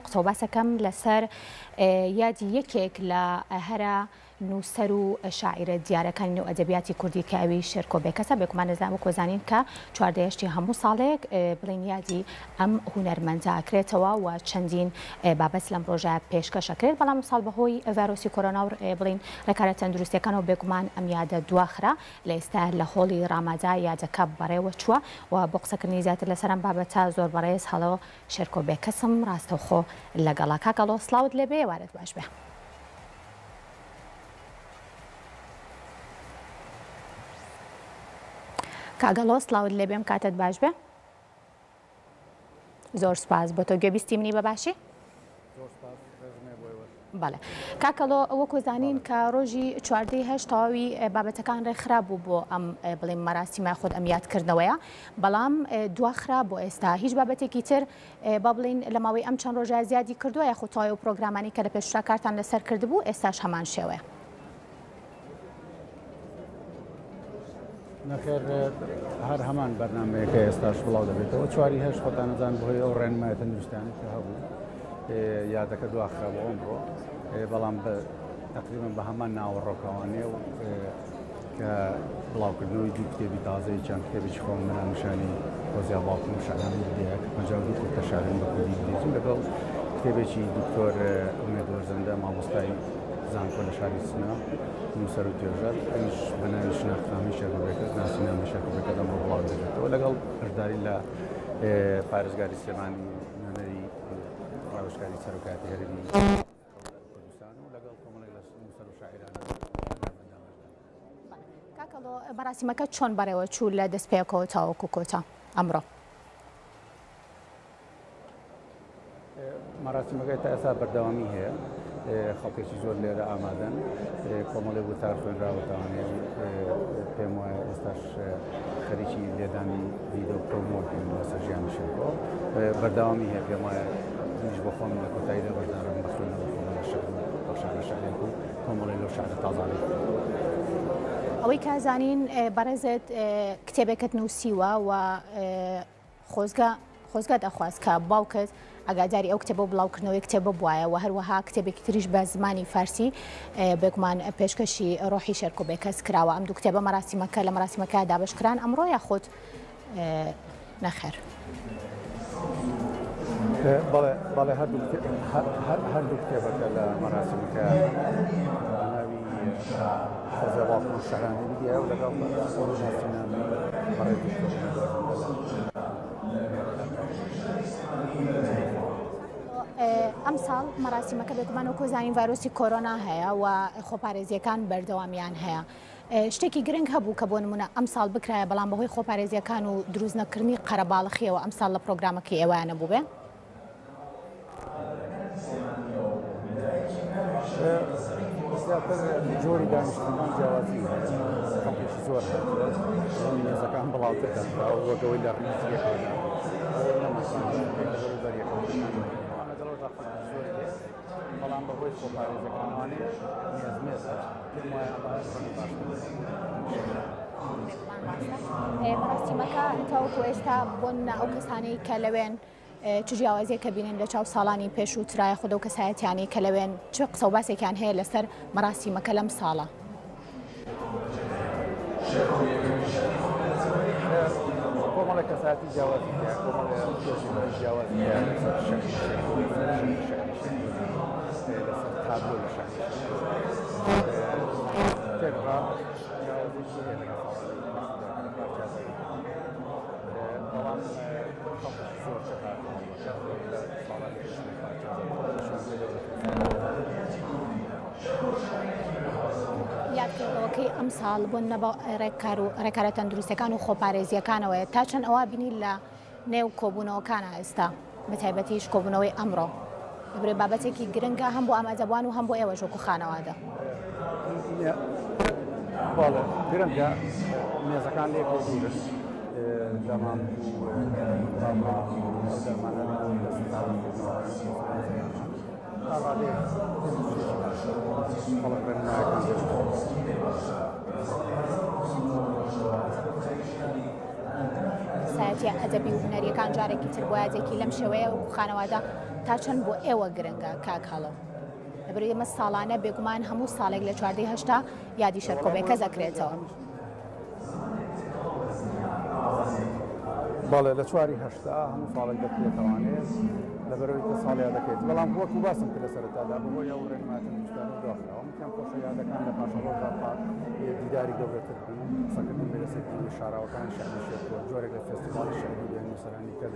قسە و باسەکەم لەسەر یادی یەکێک لە هەرە نووسەر و شاعیرە دیارەکانی و ئەدەبیاتی کوردی کە ئەوەی شێرکۆ بێکەسە بێکمان نەزانم کۆزانین کە 14 هەموو ساڵێک بڵین یادی ئەم هونەرمەندە ئەکرێتەوە و چەندین بابەت لەم ڕۆژە پێشکەشەکرێت بەڵام ساڵ بەهۆی ڤایرۆسی کۆرۆنا و بڵین ڕێکارە تەندروستیەکانەوە بێگومان ئەم یادە دواخرا لە ئێستا لە هۆڵی ڕامادا یادەکە بەرێوەچووە و بۆ قسەکردنی زیاتر لەسەر ئەم بابەتە زۆر بەڕێز هەڵۆ شێرکۆ بێکەسم ڕاستەوخۆ لەگەڵا کاکەڵۆ سڵاوت لێبێ وارد باش بێ. کاگەڵۆ سڵاوت لێبێم کاتت باش بێ. زۆر سپاس بۆ تۆ گوێبیستی منی بەباشی؟ بەڵێ کاکەڵۆ وەکو زانین کە ڕۆژی 14 تەواوی بابەتەکان ڕێکخرا بوو بۆ ئەم بڵێم مەراسیمە خۆت ئەم یادکردنەوەیە بەڵام دواخرا بۆ ئێستا هیچ بابەتێکی تر با بڵین لە ماوەی ئەم چەند ڕۆژە زیادی کردووە یاخود تەواوی و پرۆگرامانی کە لە پێشترا کارتان لەسەر کردبوو ئێستاش هەمان شێوەیە؟ نەخێر هەر هەمان بەرنامەیەکە ئێستاش بڵاو دەبێتەوە 4 خۆتان نەزان بۆی ئەو ڕێنمایە تەندروستیانی کە هەبوو یادەکە دواخرا بۆ ئەمڕۆ بەڵام تقریبا بە هەمان ناوەڕۆکەوانێ و کە بڵاوکردنەوەی دوو کتێبی تازەی چەند کتێبێکی خۆم منانشانی خۆزیا باوکم و شەعرانی دیەک مەجاودی کورتە شارین بە کوردی دێتم لەگەڵ کتێبێکی دکتۆر ئومێدوەرزەندە مامۆستای زانکۆ لە شاری سنە نووسەر و توێژەر ئەویش بەناوی شناختنامەی شێرکۆبێکەس ناسینامەی شێرکۆبێکە دەمڕۆ بڵاو دەبێتەوە لەگەڵ بەشداری لە پارێزگاری سلێمانی نوێنەری ڕاوێژکاری سەرۆکاتی هەرێمی کوردستان و لەگەڵ کۆمەڵێک لە نووسەر و شاعیران کاکەڵۆ مەراسیمەکە چۆن بەرێوەچوو لە دەست پێکەوە تاوەکو کۆتا ئەمڕۆ؟ مەراسیمەکەی تا ئێستا بەردەوامی هەیە خەڵکێکی زۆر لێرە ئامادەن کۆمەڵێک وتار خوێنراوەتەوانێت پێم وایە ئێستاش خەریکی لێدانی ڤیدۆ پرۆمۆتین لەسەر ژیانی شێرکۆ بەردەوامی هەیە پێم وایە منیش بۆ خۆم لە کۆتاییدا بەردەوام بە خوێندنەوە بەخشانە شعرێک و کۆمەڵێک لەو شعرە تازانێت. ئەوەی کازانین بەڕێزت کتێبێکت نووسیوە و خۆزگا دەخواست کە باوکت ئەگاداری ئەو کتێبە بڵاوکردنەوەی کتێبە بواە و هەروەها کتێبێکی تریش بە زمانی فارسی بێگومان پێشکەشی ڕۆحی شێرکۆ بێکەس کراوە ئەم دوو کتێبە مەراسیمەکە لە مەراسیمەکە دابشکران ئەمڕۆ یاخۆت نەخێر؟ بەڵێ هەردوو کتێبەکە لە مەراسیمەکە ناوی خۆزە باوکم و شەعرانی دیە و لەگەڵ ناسینامەی ئەم ساڵ مەراسیمەکە بێگومان و کۆزانین ڤایرۆسی کۆرۆنا هەیە و خۆپارێزیەکان بەردەوامیان هەیە شتێکی گرنگ هەبوو کە بۆ نمونە ئەم ساڵ بکرایە بەڵام بەهۆی خۆپارێزیەکان و دروست نەکردنی قەرەباڵخیەوە ئەم ساڵ لە پرۆگرامەکەی ئێوەیانە بوو بێ؟ زیاتر جۆری دانیشتوان جیاوازی خەڵکێکی زۆر مێزەکان بڵاوتر دەکرا و وەگەوەی لە ڕیزیەکەدا بەڵام بەهۆی خۆپارێزەکانوانێ مێزمێزە مەراسیمەکە تاوەکو ئێستا بۆ ئەو کەسانەی کە لەوێن چ جیاوازیەکە بینن لە چاو ساڵانی پێش و ترایە خودە و کەسایەتیانی کە لەوێن چ قسە و باسێکیان هەیە لەسەر مەراسیمەکە لەم ساڵە؟ کۆمەڵێک کەسایەتی جیاوازی هەیە کۆمەڵێک جیاوازی هەیە لەسەر لەسەر تابلۆ لە شەعری تێکڕا جیاوازیی هەیە لەگەڵ بەڵام زۆر یادکردنەوەکەی ئەم ساڵ بۆ ڕێکارە تەندروستیەکان و خۆپارێزیەکانەوەیە تا چەند ئەوە بینی لە نێو کۆبوونەوەکانە ئێستا بەتایبەتیش کۆبوونەوەی ئەمڕۆ دەبرێت بابەتێکی گرنگە هەم بۆ ئامادەبوان و هەم بۆ ئێوە ژۆک و خانەوادە گرنگە مێزەکان لێک دوورن دەمان سایەتی ئەدەبی و هونەریەکان جارێکی تر بۆ یادێکی لەم شێوەیە و خانەوادە تا چەند بۆ ئێوە گرنگە کاکاڵۆ لەبەرەوەی ئێمە ساڵانە بێگومان هەموو ساڵێک لە 14 یادی شێرکۆ بێکەس دەکرێتەوە. بەڵێ لە 4 هەموو ساڵێک دەکرێتەوانێت لەبەرەوەی کە ساڵیا دەکەیت بەڵام وەکو باسم کرد لە سەرەتادا بەهۆی ئەو ڕێنماتە دوستانە داخراوە میان خۆشە یادەکان لە پاشەڕۆژدا دیداری گەورەتر بوو قسەکردن بەدەستێتی شاراوەکانی شاری شێرکۆ جۆرێک لە فێستیڤاڵی شێعری و نووسەرانی کە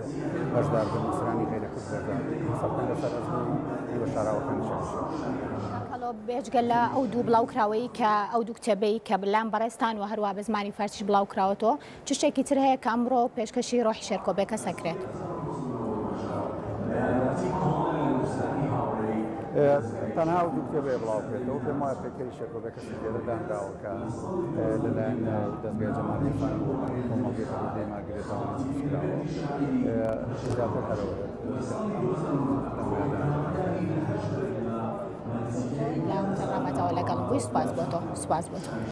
بەشدار بن نووسەرانی غیرەکورد بەردار سەڵکەن لەسەر ئەزموونی بە شاراوەکانی شاری کاکاڵۆ بێجگە لە ئەو دوو بڵاوکراوەی کە ئەو دوو کتێبەی کە بەلام بەڕێستان و هەروە بە زمانی فارسیش بڵاوکراوەتەوە چ شتێکی تر هەیە کە ئەمڕۆ پێشکەشی ڕۆحی شێرکۆ بێکەس دەکرێت؟ تەنها و دوو کتێبێ بڵاوکرێتەوە پێم وایە پێکەری شێرکۆ بێکەسی لێرە دانراوە کە لەلایەن دەستگای جەماعەتی فەن و کۆمەڵگەی ماگرێتەوە نووسراوە زیاتر هەرەوە لا بەرنامەتەوە لەگەڵ بووی سوپاس بۆ تۆ.